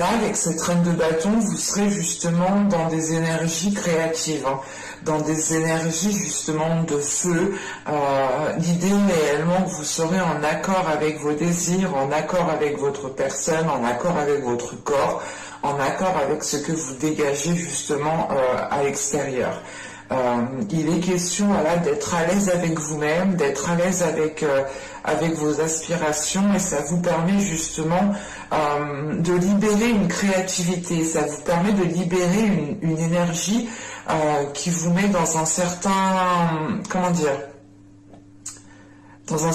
Là, avec cette reine de bâton, vous serez justement dans des énergies créatives, hein, dans des énergies justement de feu. L'idée réellement que vous serez en accord avec vos désirs, en accord avec votre personne, en accord avec votre corps, en accord avec ce que vous dégagez justement à l'extérieur. Il est question voilà, d'être à l'aise avec vous-même, d'être à l'aise avec vos aspirations, et ça vous permet justement de libérer une créativité, ça vous permet de libérer une énergie qui vous met dans un certain, comment dire, dans une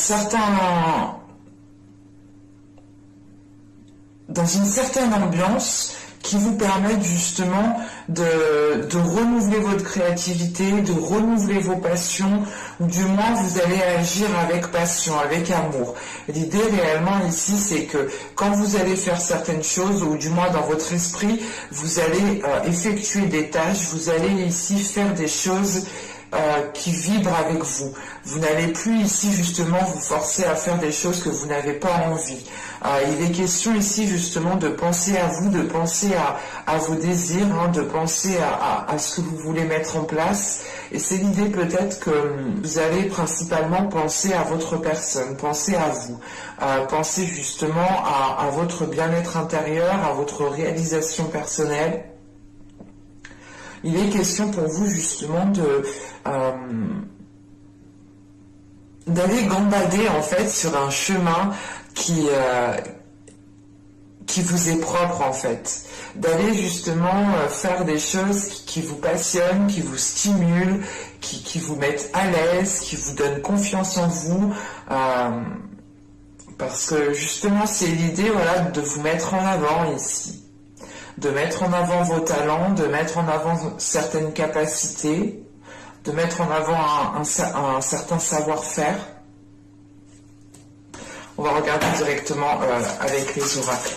certaine ambiance qui vous permettent justement de renouveler votre créativité, de renouveler vos passions, ou du moins vous allez agir avec passion, avec amour. L'idée réellement ici, c'est que quand vous allez faire certaines choses, ou du moins dans votre esprit, vous allez effectuer des tâches, vous allez ici faire des choses qui vibrent avec vous. Vous n'allez plus ici justement vous forcer à faire des choses que vous n'avez pas envie. Il est question ici justement de penser à vous, de penser à vos désirs, hein, de penser à ce que vous voulez mettre en place. Et c'est l'idée peut-être que vous allez principalement penser à votre personne, penser à vous, penser justement à votre bien-être intérieur, à votre réalisation personnelle. Il est question pour vous justement d'aller gambader en fait sur un chemin qui vous est propre en fait, d'aller justement faire des choses qui vous passionnent, qui vous stimulent, qui vous mettent à l'aise, qui vous donnent confiance en vous, parce que justement c'est l'idée voilà, de vous mettre en avant ici, de mettre en avant vos talents, de mettre en avant certaines capacités, de mettre en avant un certain savoir-faire. On va regarder directement avec les oracles.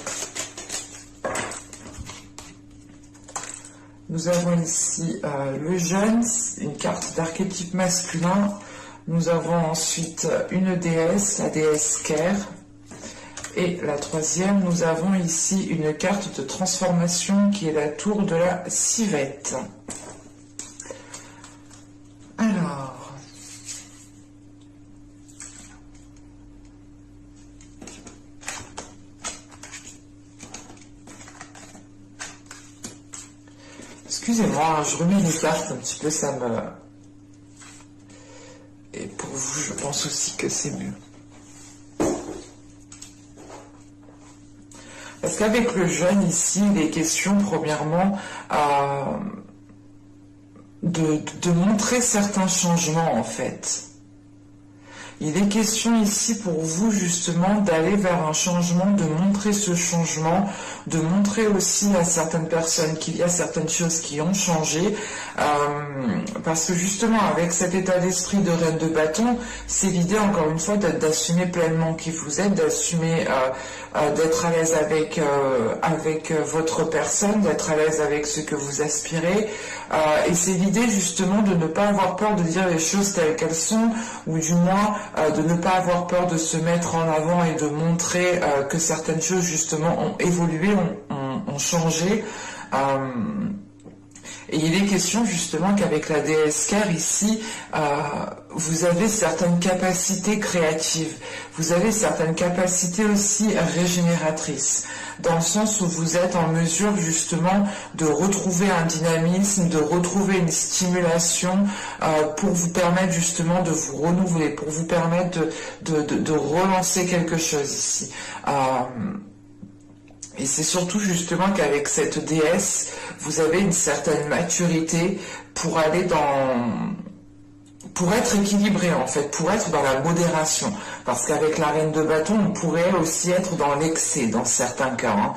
Nous avons ici le jeune, une carte d'archétype masculin. Nous avons ensuite une déesse, la déesse Ker. Et la troisième, nous avons ici une carte de transformation qui est la tour de la civette. Alors... Excusez-moi, je remets les cartes un petit peu, ça me... Et pour vous, je pense aussi que c'est mieux. Parce qu'avec le jeune ici, il est question premièrement de montrer certains changements en fait. Il est question ici pour vous justement d'aller vers un changement, de montrer ce changement, de montrer aussi à certaines personnes qu'il y a certaines choses qui ont changé, parce que justement avec cet état d'esprit de reine de bâton, c'est l'idée encore une fois d'assumer pleinement qui vous êtes, d'assumer d'être à l'aise avec votre personne, d'être à l'aise avec ce que vous aspirez, et c'est l'idée justement de ne pas avoir peur de dire les choses telles qu'elles sont, ou du moins de ne pas avoir peur de se mettre en avant et de montrer que certaines choses justement ont évolué, ont changé. Et il est question justement qu'avec la déesse Ker ici, vous avez certaines capacités créatives, vous avez certaines capacités aussi régénératrices, dans le sens où vous êtes en mesure justement de retrouver un dynamisme, de retrouver une stimulation pour vous permettre justement de vous renouveler, pour vous permettre de relancer quelque chose ici. Et c'est surtout justement qu'avec cette déesse, vous avez une certaine maturité pour aller pour être équilibré en fait, pour être dans la modération. Parce qu'avec la reine de bâton, on pourrait aussi être dans l'excès dans certains cas.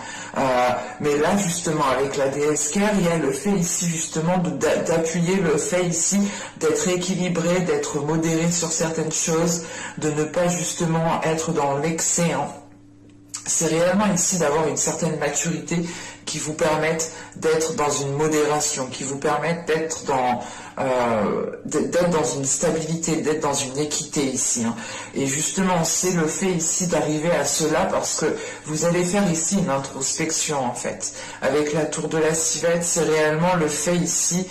Mais là justement, avec la déesse Ker, il y a le fait ici justement d'appuyer le fait ici d'être équilibré, d'être modéré sur certaines choses, de ne pas justement être dans l'excès. c'est réellement ici d'avoir une certaine maturité qui vous permette d'être dans une modération, qui vous permette d'être dans une stabilité, d'être dans une équité ici. Hein. Et justement, c'est le fait ici d'arriver à cela parce que vous allez faire ici une introspection en fait. Avec la tour de la civette, c'est réellement le fait ici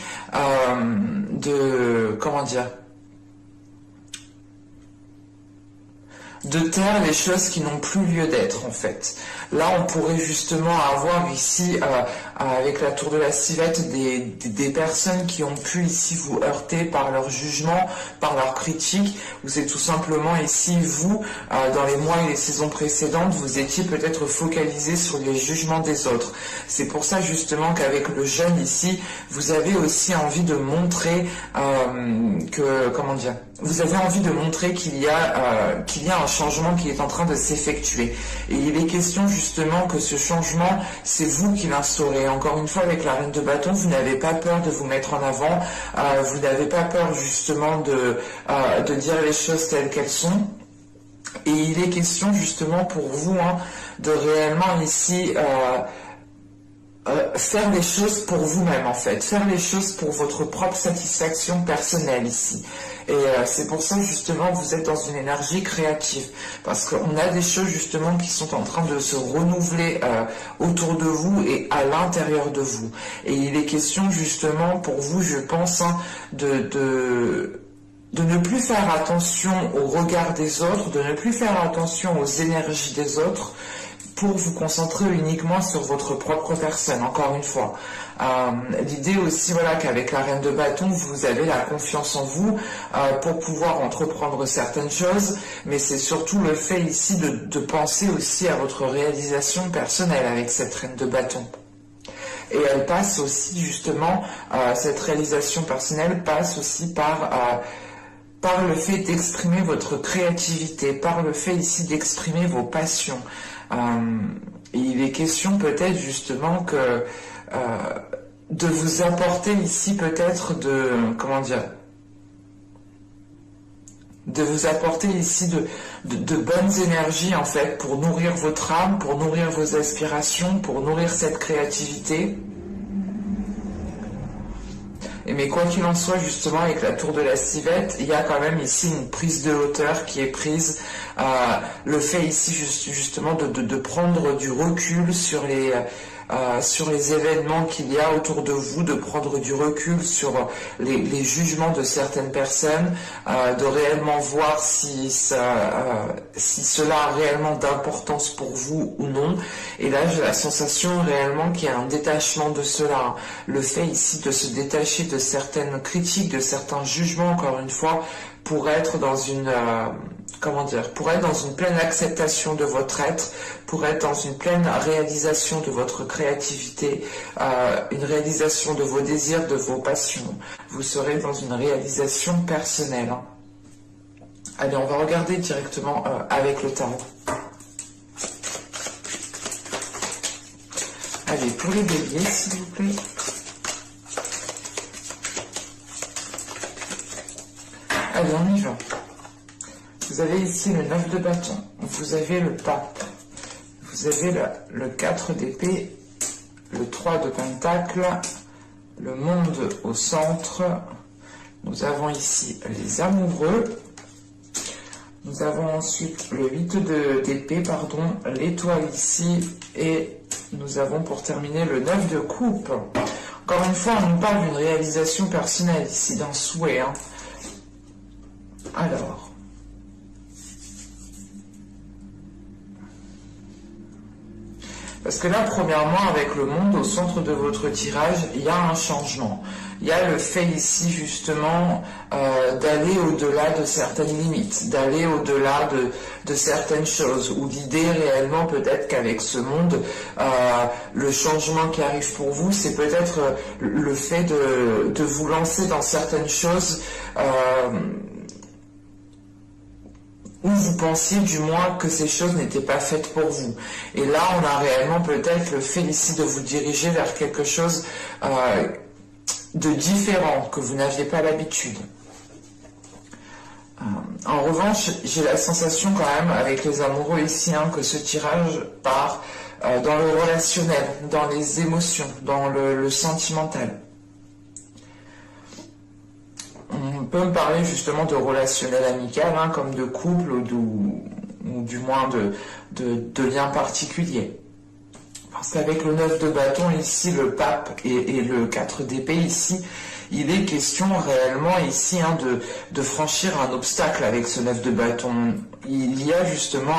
de taire les choses qui n'ont plus lieu d'être en fait. Là on pourrait justement avoir ici avec la tour de la civette des personnes qui ont pu ici vous heurter par leur jugement, par leur critique, ou c'est tout simplement ici vous, dans les mois et les saisons précédentes, vous étiez peut-être focalisé sur les jugements des autres. C'est pour ça justement qu'avec le jeûne ici, vous avez aussi envie de montrer vous avez envie de montrer qu'il y a un changement qui est en train de s'effectuer. Et il est question justement que ce changement, c'est vous qui l'instaurez. Encore une fois, avec la reine de bâton, vous n'avez pas peur de vous mettre en avant, vous n'avez pas peur justement de dire les choses telles qu'elles sont. Et il est question justement pour vous de réellement ici faire les choses pour vous-même en fait, faire les choses pour votre propre satisfaction personnelle ici. Et c'est pour ça justement vous êtes dans une énergie créative, parce qu'on a des choses justement qui sont en train de se renouveler autour de vous et à l'intérieur de vous. Et il est question justement pour vous, je pense, de ne plus faire attention au regard des autres, de ne plus faire attention aux énergies des autres, pour vous concentrer uniquement sur votre propre personne, encore une fois. L'idée aussi, voilà, qu'avec la reine de bâton, vous avez la confiance en vous pour pouvoir entreprendre certaines choses, mais c'est surtout le fait ici de penser aussi à votre réalisation personnelle avec cette reine de bâton. Et elle passe aussi, justement, cette réalisation personnelle passe aussi par le fait d'exprimer votre créativité, par le fait ici d'exprimer vos passions. Il est question peut-être justement que de vous apporter ici peut-être de vous apporter ici de bonnes énergies en fait pour nourrir votre âme, pour nourrir vos aspirations, pour nourrir cette créativité. Mais quoi qu'il en soit, justement, avec la tour de la civette, il y a quand même ici une prise de hauteur qui est prise. Le fait ici, justement, de prendre du recul sur les événements qu'il y a autour de vous, de prendre du recul sur les jugements de certaines personnes, de réellement voir si cela a réellement d'importance pour vous ou non. Et là, j'ai la sensation réellement qu'il y a un détachement de cela. Le fait ici de se détacher de certaines critiques, de certains jugements, encore une fois, pour être dans une pour être dans une pleine acceptation de votre être, pour être dans une pleine réalisation de votre créativité, une réalisation de vos désirs, de vos passions. Vous serez dans une réalisation personnelle. Allez, on va regarder directement avec le tarot. Allez, pour les béliers, s'il vous plaît. Allez, on y va. Vous avez ici le 9 de bâton, vous avez le pape, vous avez le 4 d'épée, le 3 de pentacle, le monde au centre, nous avons ici les amoureux, nous avons ensuite le 8 d'épée, l'étoile ici, et nous avons pour terminer le 9 de coupe. Encore une fois, on nous parle d'une réalisation personnelle ici, d'un souhait. Alors... Parce que là, premièrement, avec le monde au centre de votre tirage, il y a un changement. Il y a le fait ici, justement, d'aller au-delà de certaines limites, d'aller au-delà de certaines choses, où l'idée réellement, peut-être qu'avec ce monde, le changement qui arrive pour vous, c'est peut-être le fait de vous lancer dans certaines choses où vous pensiez du moins que ces choses n'étaient pas faites pour vous. Et là, on a réellement peut-être le fait ici de vous diriger vers quelque chose de différent, que vous n'aviez pas l'habitude. En revanche, j'ai la sensation quand même avec les amoureux ici que ce tirage part dans le relationnel, dans les émotions, dans le sentimental. On peut me parler justement de relationnel amical, comme de couple ou du moins de liens particuliers. Parce qu'avec le 9 de bâton ici, le pape et le 4 d'épée ici, il est question réellement ici de franchir un obstacle avec ce 9 de bâton. Il y a justement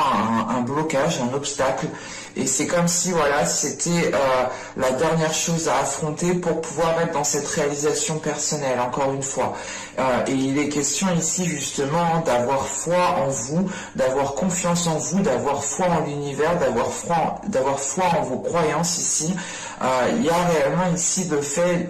un blocage, un obstacle, et c'est comme si voilà, c'était la dernière chose à affronter pour pouvoir être dans cette réalisation personnelle, encore une fois. Et il est question ici justement d'avoir foi en vous, d'avoir confiance en vous, d'avoir foi en l'univers, d'avoir foi en vos croyances ici. Il y a réellement ici le fait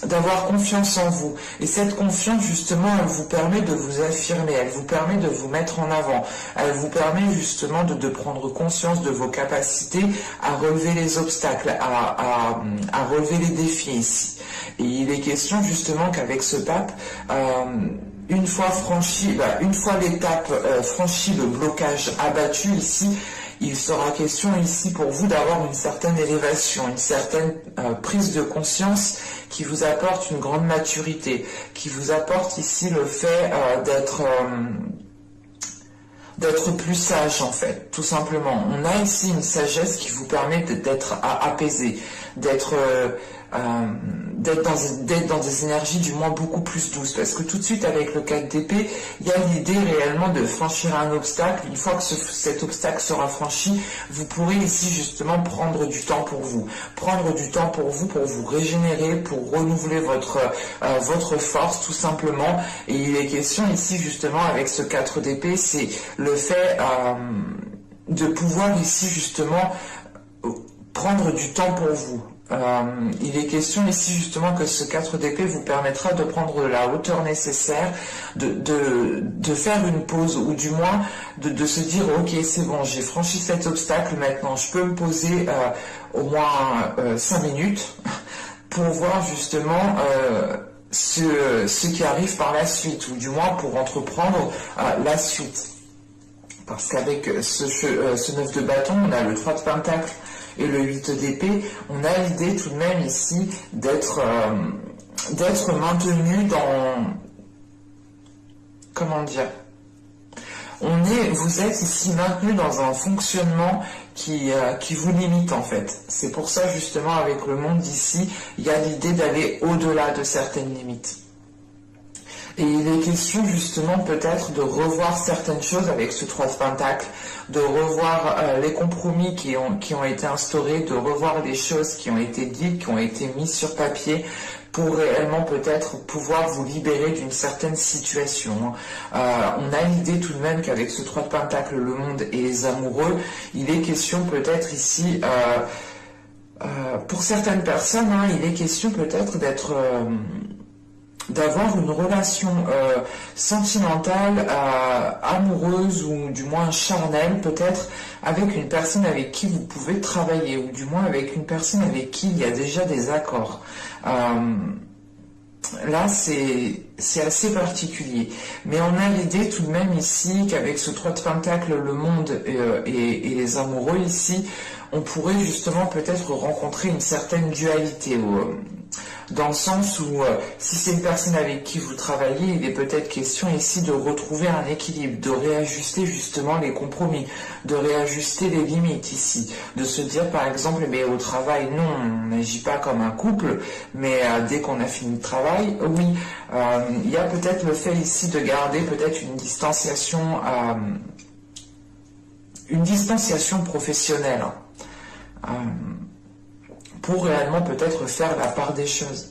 d'avoir confiance en vous. Et cette confiance, justement, elle vous permet de vous affirmer, elle vous permet de vous mettre en avant, elle vous permet justement de prendre conscience de vos capacités à relever les obstacles, à relever les défis ici. Et il est question justement qu'avec ce pape, une fois l'étape franchie, le blocage abattu ici, il sera question ici pour vous d'avoir une certaine élévation, une certaine prise de conscience qui vous apporte une grande maturité, qui vous apporte ici le fait d'être plus sage en fait, tout simplement. On a ici une sagesse qui vous permet d'être apaisé, d'être dans des énergies du moins beaucoup plus douces, parce que tout de suite avec le 4 d'épée, il y a l'idée réellement de franchir un obstacle. Une fois que cet obstacle sera franchi, vous pourrez ici justement prendre du temps pour vous, pour vous régénérer, pour renouveler votre force tout simplement. Et il est question ici justement avec ce 4 d'épée, c'est le fait de pouvoir ici justement prendre du temps pour vous. Il est question ici justement que ce 4 d'épée vous permettra de prendre la hauteur nécessaire, de faire une pause, ou du moins de se dire ok, c'est bon, j'ai franchi cet obstacle, maintenant je peux me poser au moins 5 minutes pour voir justement ce qui arrive par la suite, ou du moins pour entreprendre la suite. Parce qu'avec ce 9 de bâton, on a le 3 de pentacle et le 8 d'épée, on a l'idée tout de même ici d'être maintenu dans... Comment dire ? Vous êtes ici maintenu dans un fonctionnement qui vous limite en fait. C'est pour ça justement avec le monde d'ici, il y a l'idée d'aller au-delà de certaines limites. Et il est question justement peut-être de revoir certaines choses avec ce 3 de pentacle, de revoir les compromis qui ont été instaurés, de revoir les choses qui ont été dites, qui ont été mises sur papier, pour réellement peut-être pouvoir vous libérer d'une certaine situation. On a l'idée tout de même qu'avec ce 3 de pentacle, le monde et les amoureux, il est question peut-être ici, pour certaines personnes, il est question peut-être d'avoir une relation sentimentale, amoureuse ou du moins charnelle peut-être avec une personne avec qui vous pouvez travailler, ou du moins avec une personne avec qui il y a déjà des accords. Là c'est assez particulier, mais on a l'idée tout de même ici qu'avec ce 3 de pentacle, le monde et les amoureux ici, on pourrait justement peut-être rencontrer une certaine dualité, dans le sens où si c'est une personne avec qui vous travaillez, il est peut-être question ici de retrouver un équilibre, de réajuster justement les compromis, de réajuster les limites ici, de se dire par exemple, mais au travail, non, on n'agit pas comme un couple, mais dès qu'on a fini le travail, oui, il y a peut-être le fait ici de garder peut-être une distanciation professionnelle, pour réellement peut-être faire la part des choses.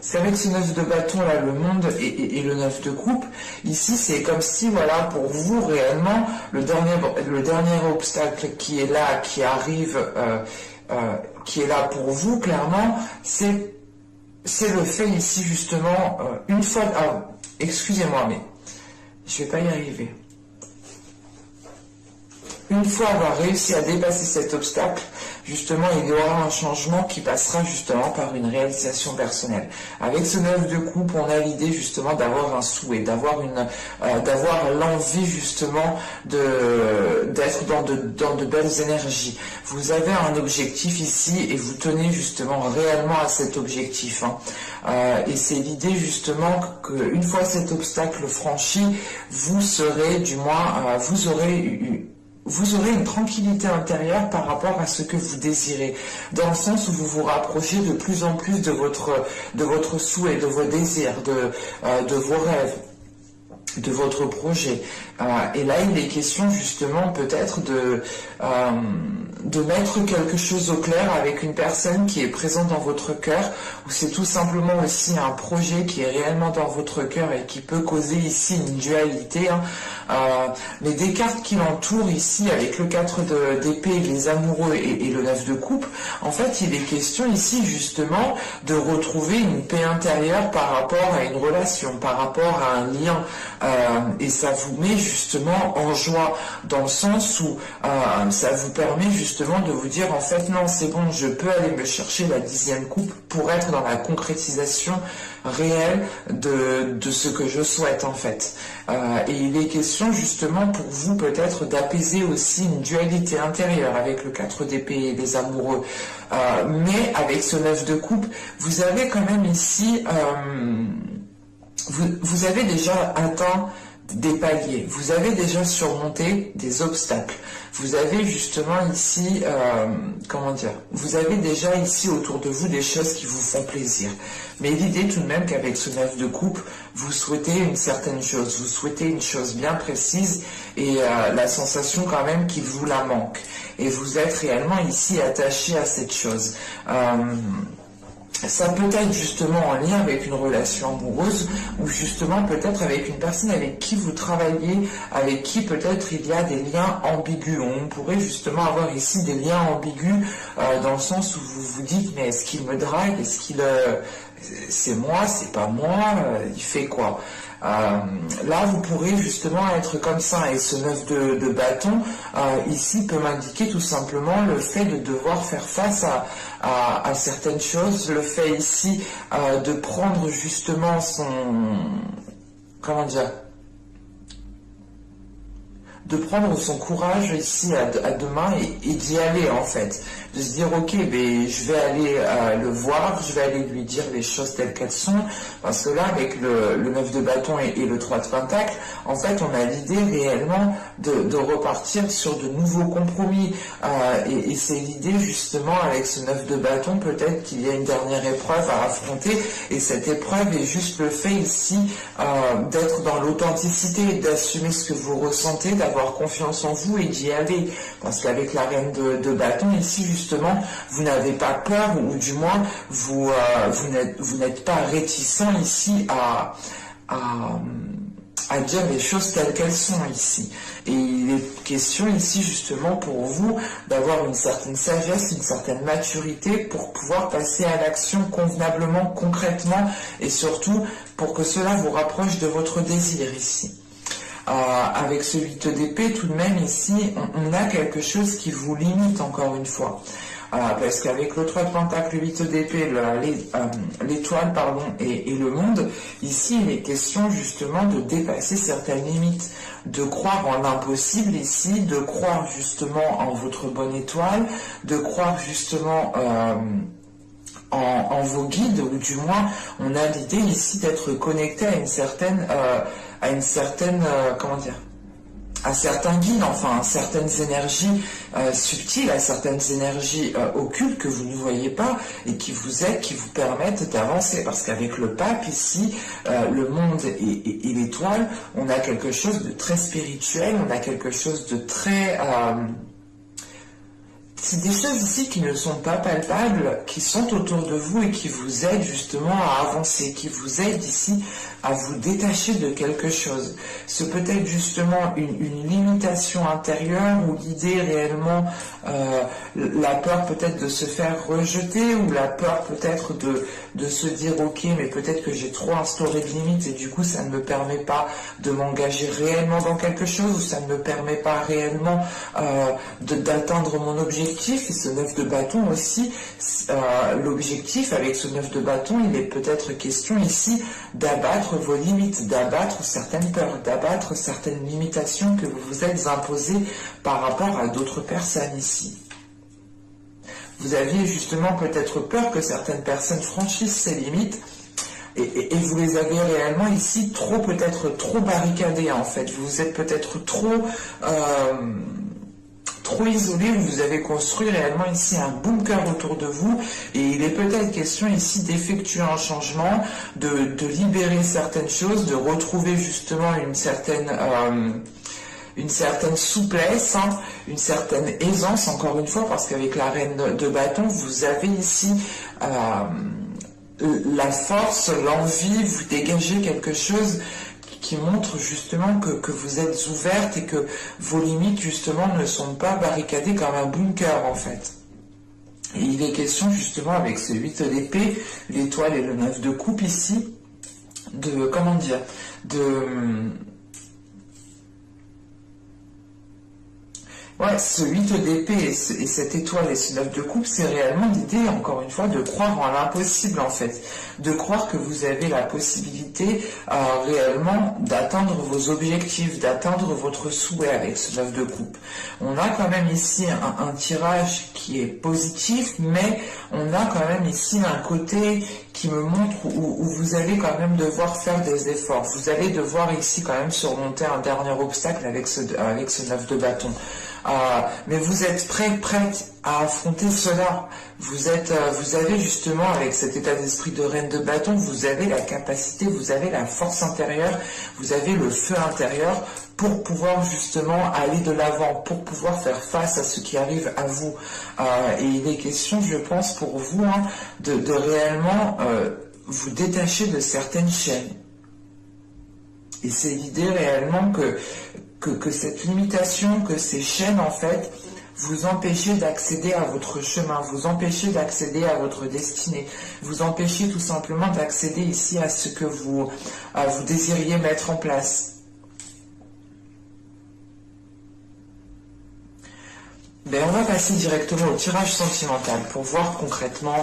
C'est avec ce 9 de bâton là, le monde et le 9 de coupe, ici c'est comme si voilà, pour vous réellement, le dernier obstacle qui est là, qui arrive, qui est là pour vous clairement, c'est le fait ici justement, une fois, excusez-moi mais je vais pas y arriver. une fois avoir réussi à dépasser cet obstacle, justement, il y aura un changement qui passera justement par une réalisation personnelle. Avec ce 9 de coupe, on a l'idée justement d'avoir un souhait, d'avoir l'envie justement d'être dans de belles énergies. Vous avez un objectif ici et vous tenez justement réellement à cet objectif. Et c'est l'idée justement qu'une fois cet obstacle franchi, vous serez, du moins, vous aurez une tranquillité intérieure par rapport à ce que vous désirez, dans le sens où vous vous rapprochez de plus en plus de votre souhait, de vos désirs, de vos rêves, de votre projet. Et là, il est question justement peut-être de mettre quelque chose au clair avec une personne qui est présente dans votre cœur, ou c'est tout simplement aussi un projet qui est réellement dans votre cœur et qui peut causer ici une dualité. Mais des cartes qui l'entourent ici, avec le 4 d'épée, les amoureux et le 9 de coupe, en fait, il est question ici justement de retrouver une paix intérieure par rapport à une relation, par rapport à un lien. Et ça vous met justement en joie, dans le sens où ça vous permet justement de vous dire, en fait, non, c'est bon, je peux aller me chercher la 10e coupe pour être dans la concrétisation réelle de ce que je souhaite, en fait. Et il est question justement pour vous peut-être d'apaiser aussi une dualité intérieure avec le 4 d'épée et les amoureux. Mais avec ce 9 de coupe, vous avez quand même ici... Vous avez déjà atteint des paliers, vous avez déjà surmonté des obstacles, vous avez justement ici, vous avez déjà ici autour de vous des choses qui vous font plaisir. Mais l'idée tout de même qu'avec ce 9 de coupe, vous souhaitez une certaine chose, vous souhaitez une chose bien précise et la sensation quand même qu'il vous la manque. Et vous êtes réellement ici attaché à cette chose. Ça peut être justement en lien avec une relation amoureuse ou justement peut-être avec une personne avec qui vous travaillez, avec qui peut-être il y a des liens ambigus. On pourrait justement avoir ici des liens ambigus dans le sens où vous vous dites mais est-ce qu'il me drague, est-ce qu'il c'est moi, c'est pas moi, il fait quoi? Là, vous pourrez justement être comme ça. Et ce 9 de bâton, ici, peut m'indiquer tout simplement le fait de devoir faire face à certaines choses. Le fait ici de prendre justement de prendre son courage ici à deux mains et d'y aller en fait, de se dire ok, ben, je vais aller le voir, je vais aller lui dire les choses telles qu'elles sont, parce que là avec le 9 de bâton et le 3 de pentacle, en fait on a l'idée réellement de repartir sur de nouveaux compromis, et c'est l'idée justement avec ce 9 de bâton, peut-être qu'il y a une dernière épreuve à affronter, et cette épreuve est juste le fait ici d'être dans l'authenticité, d'assumer ce que vous ressentez, d'avoir confiance en vous et d'y aller, parce qu'avec la reine de bâton ici justement vous n'avez pas peur, ou du moins vous n'êtes pas réticent ici à dire les choses telles qu'elles sont ici. Et il est question ici justement pour vous d'avoir une certaine sagesse, une certaine maturité pour pouvoir passer à l'action convenablement, concrètement, et surtout pour que cela vous rapproche de votre désir ici. Avec ce 8 d'épée, tout de même ici, on a quelque chose qui vous limite encore une fois. Parce qu'avec le 3 de pentacle, le 8 d'épée, l'étoile, pardon, et le monde, ici, il est question justement de dépasser certaines limites, de croire en l'impossible ici, de croire justement en votre bonne étoile, de croire justement en vos guides, ou du moins, on a l'idée ici d'être connecté à certains guides, enfin, à certaines énergies subtiles, à certaines énergies occultes que vous ne voyez pas et qui vous aident, qui vous permettent d'avancer. Parce qu'avec le pape ici, le monde et l'étoile, on a quelque chose de très spirituel, on a quelque chose de très c'est des choses ici qui ne sont pas palpables, qui sont autour de vous et qui vous aident justement à avancer, qui vous aident ici à vous détacher de quelque chose. Ce peut être justement une limitation intérieure ou l'idée réellement, la peur peut-être de se faire rejeter ou la peur peut-être de se dire ok mais peut-être que j'ai trop instauré de limites et du coup ça ne me permet pas de m'engager réellement dans quelque chose ou ça ne me permet pas réellement d'atteindre mon objectif. Et ce 9 de bâton aussi, l'objectif avec ce 9 de bâton, il est peut-être question ici d'abattre vos limites, d'abattre certaines peurs, d'abattre certaines limitations que vous vous êtes imposées par rapport à d'autres personnes ici. Vous aviez justement peut-être peur que certaines personnes franchissent ces limites et vous les avez réellement ici peut-être trop barricadées en fait. Vous êtes peut-être trop isolé, vous avez construit réellement ici un bunker autour de vous et il est peut-être question ici d'effectuer un changement, de libérer certaines choses, de retrouver justement une certaine souplesse, hein, une certaine aisance encore une fois parce qu'avec la reine de bâton vous avez ici la force, l'envie, vous dégagez quelque chose qui montre justement que vous êtes ouverte et que vos limites justement ne sont pas barricadées comme un bunker en fait. Et il est question justement avec ce 8 d'épée, l'étoile et le 9 de coupe ici, Ouais, ce 8 d'épée et cette étoile et ce 9 de coupe, c'est réellement l'idée, encore une fois, de croire en l'impossible, en fait. De croire que vous avez la possibilité réellement d'atteindre vos objectifs, d'atteindre votre souhait avec ce 9 de coupe. On a quand même ici un tirage qui est positif, mais on a quand même ici un côté qui me montre où vous allez quand même devoir faire des efforts. Vous allez devoir ici quand même surmonter un dernier obstacle avec ce 9 de bâton. Mais vous êtes prête à affronter cela. Vous avez justement, avec cet état d'esprit de reine de bâton, vous avez la capacité, vous avez la force intérieure, vous avez le feu intérieur pour pouvoir justement aller de l'avant, pour pouvoir faire face à ce qui arrive à vous. Et il est question, je pense, pour vous, hein, de réellement vous détacher de certaines chaînes. Et c'est l'idée réellement que cette limitation, que ces chaînes, en fait, vous empêchez d'accéder à votre chemin, vous empêchez d'accéder à votre destinée, vous empêchez tout simplement d'accéder ici à ce que vous désiriez mettre en place. Ben, on va passer directement au tirage sentimental pour voir concrètement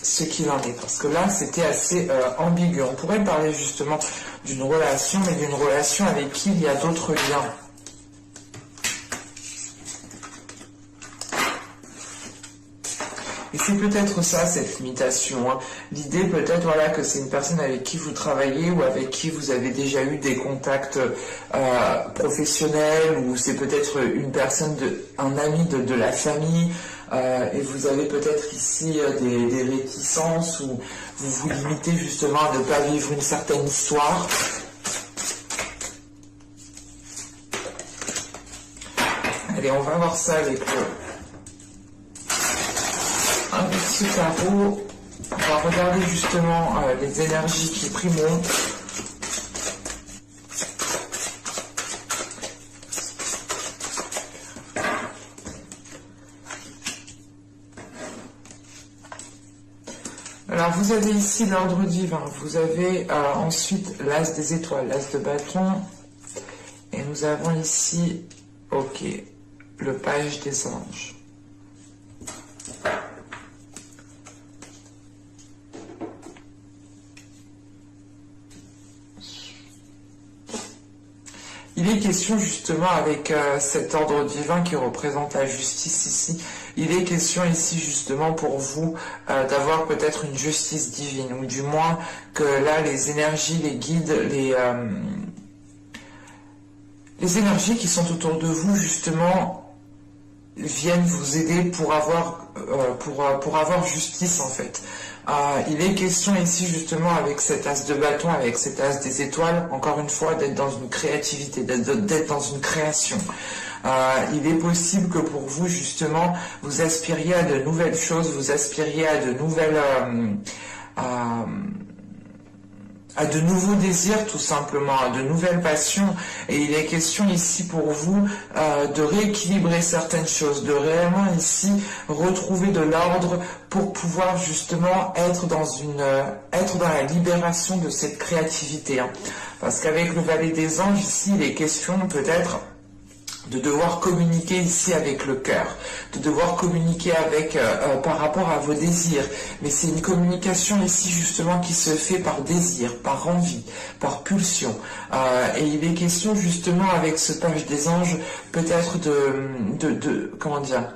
ce qu'il en est. Parce que là, c'était assez ambigu. On pourrait parler justement d'une relation, mais d'une relation avec qui il y a d'autres liens. Et c'est peut-être ça, cette limitation. Hein. L'idée peut-être voilà, que c'est une personne avec qui vous travaillez ou avec qui vous avez déjà eu des contacts professionnels, ou c'est peut-être une personne, un ami de la famille, et vous avez peut-être ici des réticences ou vous vous limitez justement à ne pas vivre une certaine histoire. Allez, on va voir ça avec un petit tarot. On va regarder justement les énergies qui primeront. Alors vous avez ici l'ordre divin, vous avez ensuite l'as des étoiles, l'as de bâton, et nous avons ici, ok, le page des anges. Il est question justement avec cet ordre divin qui représente la justice ici, il est question ici justement pour vous d'avoir peut-être une justice divine, ou du moins que là les énergies, les guides, les énergies qui sont autour de vous justement viennent vous aider pour avoir justice en fait. Il est question ici justement avec cet as de bâton, avec cet as des étoiles, encore une fois, d'être dans une créativité, d'être dans une création. Il est possible que pour vous, justement, vous aspiriez à de nouvelles choses, vous aspiriez à de nouvelles... à de nouveaux désirs, tout simplement, à de nouvelles passions. Et il est question ici pour vous de rééquilibrer certaines choses, de réellement ici retrouver de l'ordre pour pouvoir justement être dans la libération de cette créativité. Hein. Parce qu'avec le valet des anges, ici, il est question peut-être de devoir communiquer ici avec le cœur, de devoir communiquer avec par rapport à vos désirs. Mais c'est une communication ici justement qui se fait par désir, par envie, par pulsion. Et il est question justement avec ce page des anges peut-être comment dire,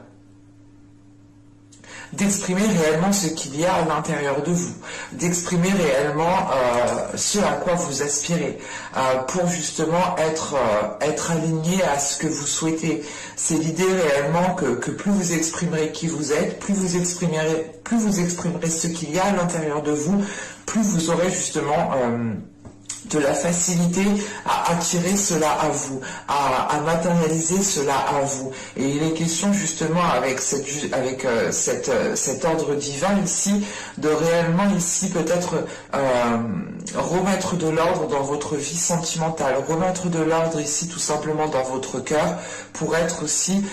d'exprimer réellement ce qu'il y a à l'intérieur de vous, d'exprimer réellement ce à quoi vous aspirez, pour justement être aligné à ce que vous souhaitez. C'est l'idée réellement que plus vous exprimerez qui vous êtes, plus vous exprimerez ce qu'il y a à l'intérieur de vous, plus vous aurez justement de la facilité à attirer cela à vous, à matérialiser cela à vous. Et il est question justement avec cet ordre divin ici, de réellement ici peut-être remettre de l'ordre dans votre vie sentimentale, remettre de l'ordre ici tout simplement dans votre cœur, pour être aussi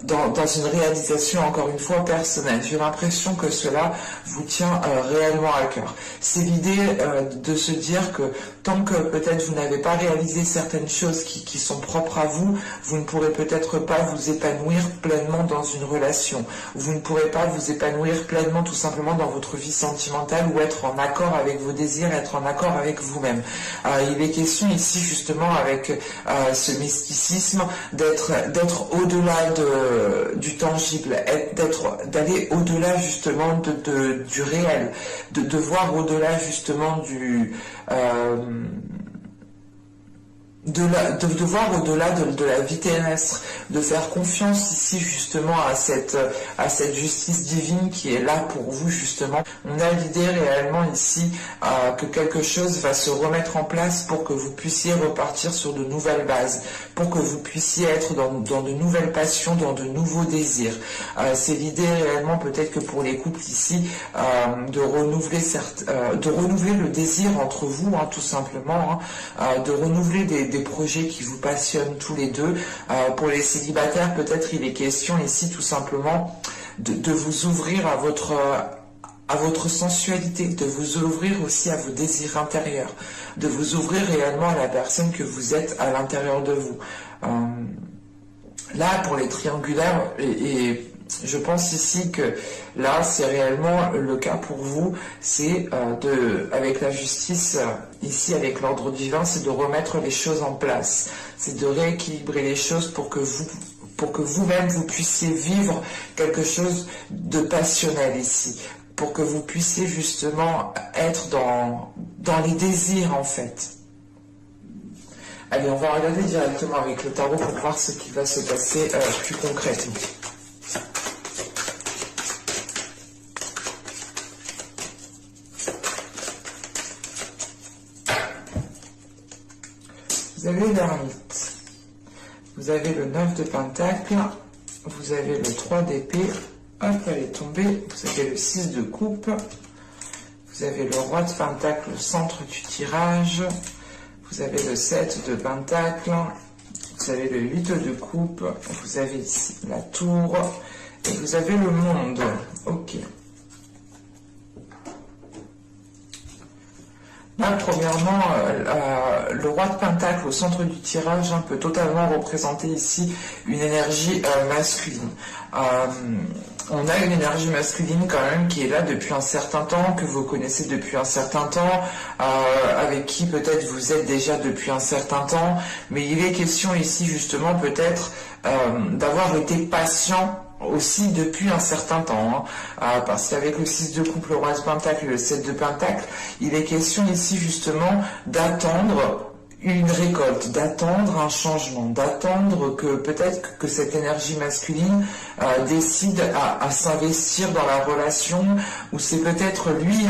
dans une réalisation encore une fois personnelle. J'ai l'impression que cela vous tient réellement à cœur. C'est l'idée de se dire que tant que peut-être vous n'avez pas réalisé certaines choses qui sont propres à vous, vous ne pourrez peut-être pas vous épanouir pleinement dans une relation. Vous ne pourrez pas vous épanouir pleinement tout simplement dans votre vie sentimentale ou être en accord avec vos désirs, être en accord avec vous-même. Il est question ici justement avec ce mysticisme d'être au-delà du tangible, d'aller au-delà justement du réel, de voir au-delà justement de voir au-delà de la vie terrestre, de faire confiance ici justement à cette justice divine qui est là pour vous justement. On a l'idée réellement ici que quelque chose va se remettre en place pour que vous puissiez repartir sur de nouvelles bases, pour que vous puissiez être dans de nouvelles passions, dans de nouveaux désirs. C'est l'idée réellement peut-être que pour les couples ici de renouveler le désir entre vous, hein, tout simplement, hein, de renouveler des projets qui vous passionnent tous les deux. Pour les célibataires, peut-être il est question ici tout simplement de vous ouvrir à votre sensualité, de vous ouvrir aussi à vos désirs intérieurs, de vous ouvrir réellement à la personne que vous êtes à l'intérieur de vous. Là, pour les triangulaires, et je pense ici que là, c'est réellement le cas pour vous, c'est avec la justice, ici avec l'ordre divin, c'est de remettre les choses en place, c'est de rééquilibrer les choses pour que vous-même vous puissiez vivre quelque chose de passionnel ici, pour que vous puissiez justement être dans les désirs en fait. Allez, on va regarder directement avec le tarot pour voir ce qui va se passer plus concrètement. Vous avez l'ermite, vous avez le 9 de pentacle, vous avez le 3 d'épée, hop, elle est tombée, vous avez le 6 de coupe, vous avez le roi de pentacle au centre du tirage, vous avez le 7 de pentacle, vous avez le 8 de coupe, vous avez ici la tour, et vous avez le monde. Ok. Là, premièrement, le roi de pentacle au centre du tirage peut totalement représenter ici une énergie masculine. On a une énergie masculine quand même qui est là depuis un certain temps, que vous connaissez depuis un certain temps, avec qui peut-être vous êtes déjà depuis un certain temps, mais il est question ici justement peut-être d'avoir été patient aussi depuis un certain temps, parce qu'avec le 6 de coupe, le roi de pentacle et le 7 de pentacle, il est question ici justement d'attendre une récolte, d'attendre un changement, d'attendre que peut-être que cette énergie masculine décide à s'investir dans la relation, ou c'est peut-être lui,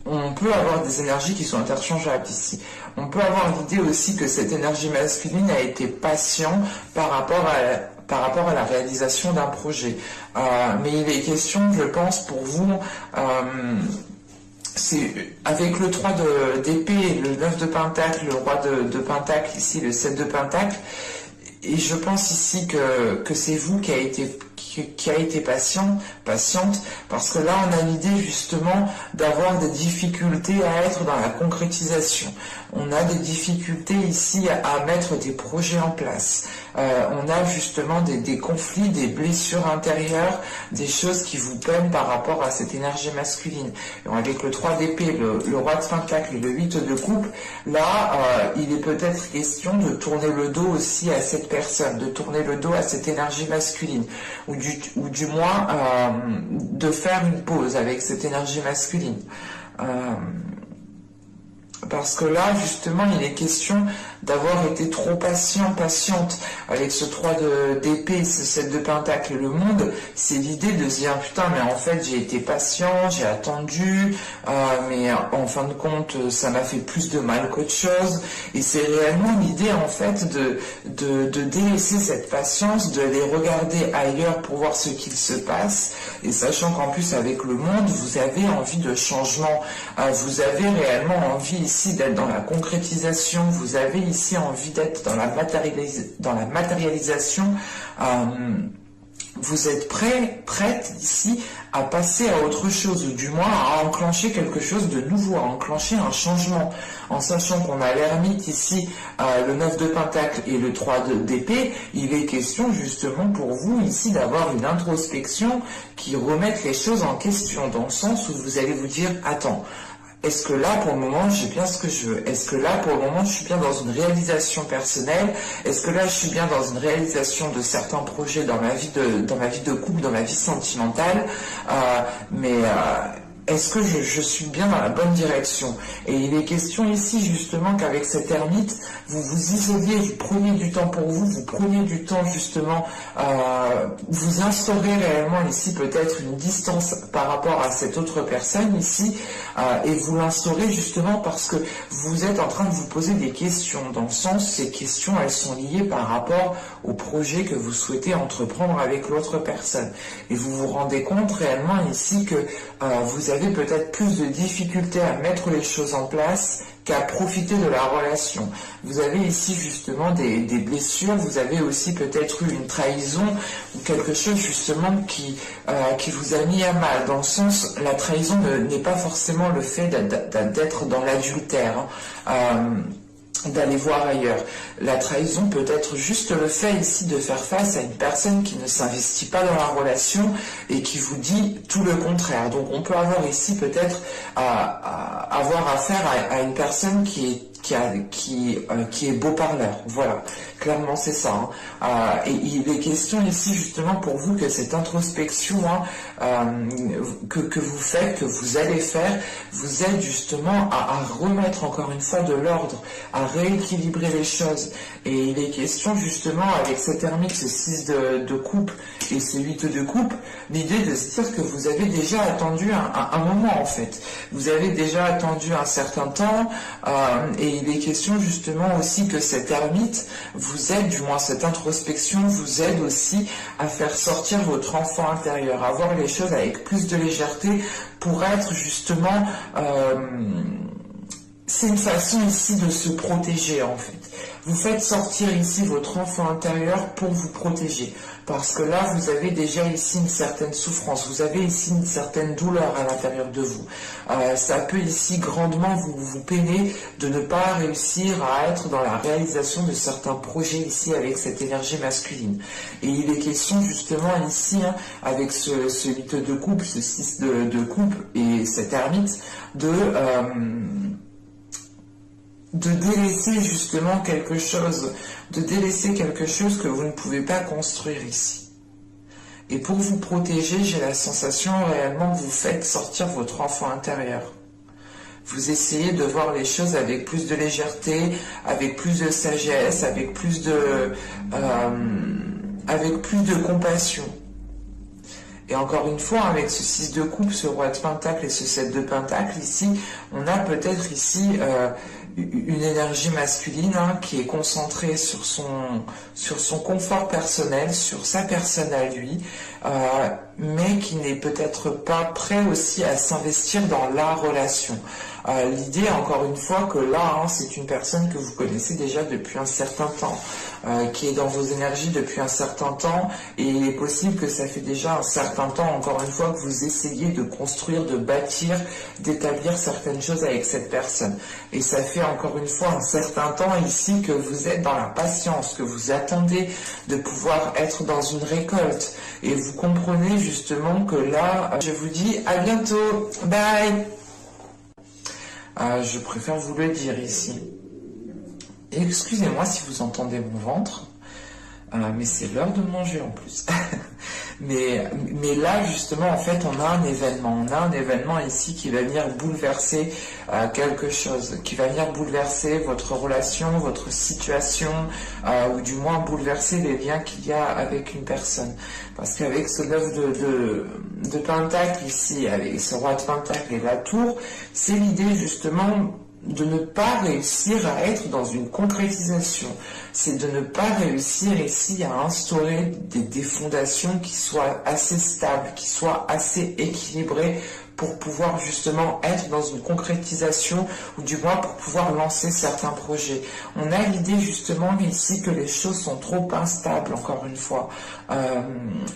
on peut avoir des énergies qui sont interchangeables ici. On peut avoir l'idée aussi que cette énergie masculine a été patient par rapport à la réalisation d'un projet. Mais il est question, je pense, pour vous, c'est avec le 3 d'épée, le 9 de pentacle, le roi de pentacle, ici le 7 de pentacle, et je pense ici que c'est vous qui a été patiente, parce que là on a l'idée justement d'avoir des difficultés à être dans la concrétisation. On a des difficultés ici à mettre des projets en place. On a justement des conflits, des blessures intérieures, des choses qui vous peinent par rapport à cette énergie masculine. Et avec le 3 d'épée, le roi de pentacle et le 8 de coupe, là, il est peut-être question de tourner le dos aussi à cette personne, de tourner le dos à cette énergie masculine, ou du moins de faire une pause avec cette énergie masculine. Parce que là, justement, il est question d'avoir été trop patiente avec ce 3 d'épée, ce 7 de pentacle et le monde. C'est l'idée de se dire, putain, mais en fait, j'ai été patient, j'ai attendu, mais en fin de compte, ça m'a fait plus de mal qu'autre chose. Et c'est réellement l'idée, en fait, de délaisser cette patience, de les regarder ailleurs pour voir ce qu'il se passe. Et sachant qu'en plus, avec le monde, vous avez envie de changement. Vous avez réellement envie ici d'être dans la concrétisation, vous avez ici envie d'être dans la matérialisation, vous êtes prête ici à passer à autre chose, ou du moins à enclencher quelque chose de nouveau, à enclencher un changement, en sachant qu'on a l'ermite ici, le 9 de pentacle et le 3 d'épée. Il est question justement pour vous ici d'avoir une introspection qui remette les choses en question, dans le sens où vous allez vous dire, attends, est-ce que là, pour le moment, j'ai bien ce que je veux? Est-ce que là, pour le moment, je suis bien dans une réalisation personnelle? Est-ce que là, je suis bien dans une réalisation de certains projets dans ma vie de couple, dans ma vie sentimentale? Est-ce que je suis bien dans la bonne direction? Et il est question ici justement qu'avec cette ermite, vous vous isoliez, vous preniez du temps pour vous, vous preniez du temps justement, vous instaurez réellement ici peut-être une distance par rapport à cette autre personne ici, et vous l'instaurez justement parce que vous êtes en train de vous poser des questions, dans le sens, ces questions elles sont liées par rapport au projet que vous souhaitez entreprendre avec l'autre personne. Et vous vous rendez compte réellement ici que vous avez peut-être plus de difficultés à mettre les choses en place qu'à profiter de la relation. Vous avez ici justement des blessures, vous avez aussi peut-être eu une trahison ou quelque chose justement qui vous a mis à mal. Dans le sens, la trahison n'est pas forcément le fait d'être dans l'adultère, d'aller voir ailleurs. La trahison peut être juste le fait ici de faire face à une personne qui ne s'investit pas dans la relation et qui vous dit tout le contraire. Donc on peut avoir ici peut-être avoir affaire à une personne qui est beau parleur. Voilà, clairement c'est ça. Et il est question ici justement pour vous que cette introspection que vous faites, que vous allez faire, vous aide justement à remettre encore une fois de l'ordre, à rééquilibrer les choses. Et il est question justement avec cet ermite, ce 6 de coupe et ce 8 de coupe, l'idée de se dire que vous avez déjà attendu un moment en fait. Vous avez déjà attendu un certain temps, et il est question justement aussi que cet ermite vous aide, du moins cette introspection vous aide aussi à faire sortir votre enfant intérieur, à voir les choses avec plus de légèreté pour être justement... c'est une façon ici de se protéger en fait. Vous faites sortir ici votre enfant intérieur pour vous protéger. Parce que là, vous avez déjà ici une certaine souffrance, vous avez ici une certaine douleur à l'intérieur de vous. Ça peut ici grandement vous peiner de ne pas réussir à être dans la réalisation de certains projets ici avec cette énergie masculine. Et il est question justement ici, avec ce 8 de coupe, ce 6 de coupe et cet ermite, de délaisser justement quelque chose, que vous ne pouvez pas construire ici. Et pour vous protéger, j'ai la sensation réellement que vous faites sortir votre enfant intérieur. Vous essayez de voir les choses avec plus de légèreté, avec plus de sagesse, avec plus de compassion. Et encore une fois, avec ce 6 de coupe, ce roi de pentacle et ce 7 de pentacle, ici, on a peut-être ici une énergie masculine qui est concentrée sur son confort personnel, sur sa personne à lui, mais qui n'est peut-être pas prêt aussi à s'investir dans la relation. L'idée, encore une fois, que là, c'est une personne que vous connaissez déjà depuis un certain temps, qui est dans vos énergies depuis un certain temps, et il est possible que ça fait déjà un certain temps, encore une fois, que vous essayez de construire, de bâtir, d'établir certaines choses avec cette personne. Et ça fait encore une fois un certain temps ici que vous êtes dans la patience, que vous attendez de pouvoir être dans une récolte. Et vous comprenez justement que là, je vous dis à bientôt, bye. Je préfère vous le dire ici. Excusez-moi si vous entendez mon ventre, mais c'est l'heure de manger en plus. mais là, justement, en fait, on a un événement ici qui va venir bouleverser quelque chose, qui va venir bouleverser votre relation, votre situation, ou du moins bouleverser les liens qu'il y a avec une personne. Parce qu'avec ce 9 de pentacle ici, avec ce roi de pentacle et la tour, c'est l'idée justement de ne pas réussir à être dans une concrétisation. C'est de ne pas réussir ici à instaurer des fondations qui soient assez stables, qui soient assez équilibrées pour pouvoir justement être dans une concrétisation ou du moins pour pouvoir lancer certains projets. On a l'idée justement ici que les choses sont trop instables, encore une fois.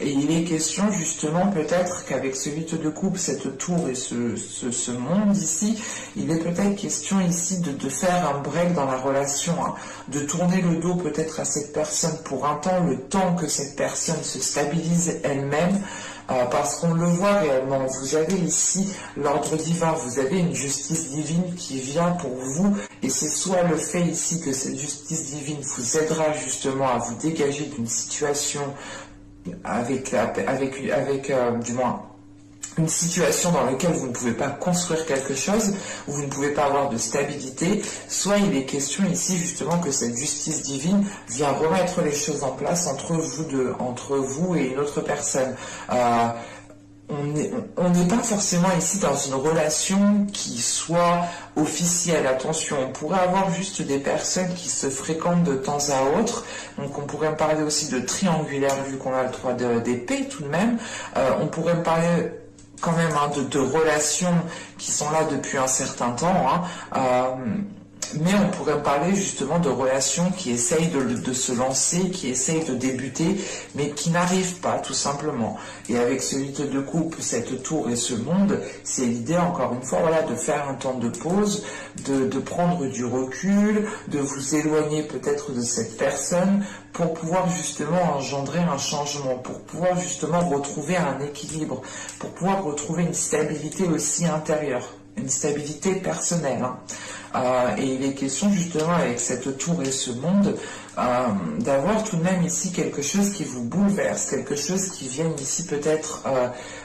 Et il est question justement peut-être qu'avec ce 8 de coupe, cette tour et ce monde ici, il est peut-être question ici de faire un break dans la relation, de tourner le dos peut-être à cette personne pour un temps, le temps que cette personne se stabilise elle-même. Parce qu'on le voit réellement, vous avez ici l'ordre divin, vous avez une justice divine qui vient pour vous, et c'est soit le fait ici que cette justice divine vous aidera justement à vous dégager d'une situation avec du moins une situation dans laquelle vous ne pouvez pas construire quelque chose, où vous ne pouvez pas avoir de stabilité, soit il est question ici justement que cette justice divine vient remettre les choses en place entre vous et une autre personne. On n'est pas forcément ici dans une relation qui soit officielle, attention, on pourrait avoir juste des personnes qui se fréquentent de temps à autre, donc on pourrait me parler aussi de triangulaire vu qu'on a le 3 d'épée tout de même, on pourrait me parler quand même de relations qui sont là depuis un certain temps, mais on pourrait parler justement de relations qui essayent de se lancer, qui essayent de débuter, mais qui n'arrivent pas tout simplement. Et avec ce 8 de coupe, cette tour et ce monde, c'est l'idée encore une fois de faire un temps de pause, de prendre du recul, de vous éloigner peut-être de cette personne pour pouvoir justement engendrer un changement, pour pouvoir justement retrouver un équilibre, pour pouvoir retrouver une stabilité aussi intérieure, une stabilité personnelle. Et il est question justement avec cette tour et ce monde d'avoir tout de même ici quelque chose qui vous bouleverse, quelque chose qui vient ici peut-être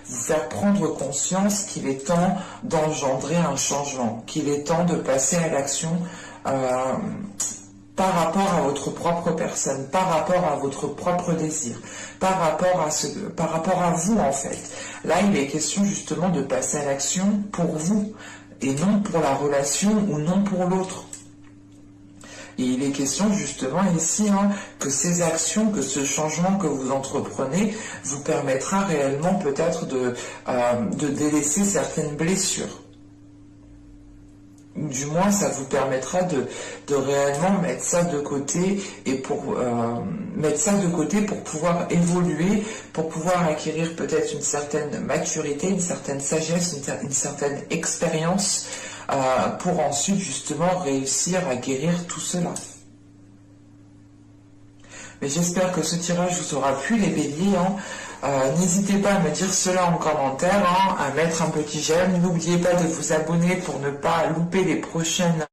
vous faire prendre conscience qu'il est temps d'engendrer un changement, qu'il est temps de passer à l'action par rapport à votre propre personne, par rapport à votre propre désir, par rapport à vous en fait. Là, il est question justement de passer à l'action pour vous, et non pour la relation ou non pour l'autre. Et il est question justement ici que ces actions, que ce changement que vous entreprenez vous permettra réellement peut-être de délaisser certaines blessures. Du moins, ça vous permettra de réellement mettre ça de côté et mettre ça de côté pour pouvoir évoluer, pour pouvoir acquérir peut-être une certaine maturité, une certaine sagesse, une certaine expérience, pour ensuite justement réussir à guérir tout cela. Mais j'espère que ce tirage vous aura plu les béliers. N'hésitez pas à me dire cela en commentaire, à mettre un petit j'aime. N'oubliez pas de vous abonner pour ne pas louper les prochaines